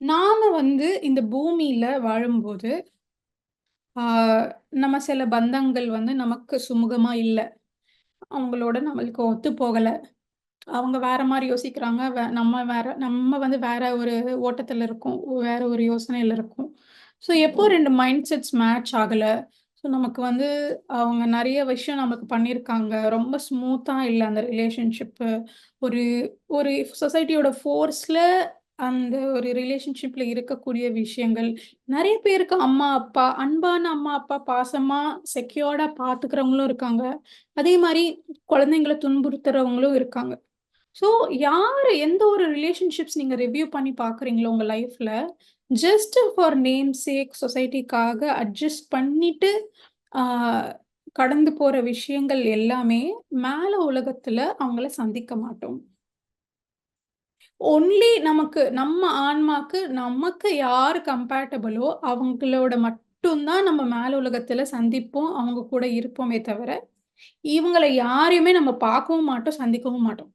நாம இந்த பூமியில வாழும்போது, ஆ நம்ம சில பந்தங்கள் நமக்கு சுமூகமா இல்ல. அவங்களோட நம்மளுக்கு ஒத்து போகல. அவங்க வேற மாரி யோசிக்கிறாங்க. நம்ம வேற ஒரு ஓட்டத்துல இருக்கோம். வேற ஒரு யோசனையில இருக்கோம். ஸோ எப்போ 2 மைண்ட் செட்ஸ் மேட்ச் ஆகல. ஸோ நமக்கு அவங்க நெறைய விஷயம் நமக்கு பண்ணியிருக்காங்க. ரொம்ப ஸ்மூத்தா இல்ல அந்த ரிலேஷன்ஷிப்பு. ஒரு ஒரு சொசைட்டியோட ஃபோர்ஸ்ல அந்த ஒரு ரிலேஷன்ஷிப்ல இருக்கக்கூடிய விஷயங்கள். நெறைய பேருக்கு அம்மா, அப்பா அன்பான அம்மா, அப்பா பாசமா, செக்யூர்டா பாத்துக்கிறவங்களும் இருக்காங்க. அதே மாரி குழந்தைங்கள துன்புறுத்துறவங்களும் இருக்காங்க. ஸோ, எந்த ஒரு ரிலேஷன்ஷிப்ஸ் நீங்க ரிவ்யூ பண்ணி பார்க்குறீங்களோ உங்க லைஃப்ல, ஜஸ்ட் ஃபார் நேம் சேக் சொசைட்டிக்காக அட்ஜஸ்ட் பண்ணிட்டு, ஆ கடந்து போற விஷயங்கள் எல்லாமே மேல உலகத்துல அவங்கள சந்திக்க மாட்டோம். ஒன்லி நம்ம ஆன்மாக்கு நமக்கு யாரு கம்பேட்டபிளோ அவங்களோட மட்டும் தான் நம்ம மேல உலகத்துல சந்திப்போம். அவங்க கூட இருப்போமே தவிர, இவங்கள யாரையுமே நம்ம பார்க்கவும் மாட்டோம், சந்திக்கவும் மாட்டோம்.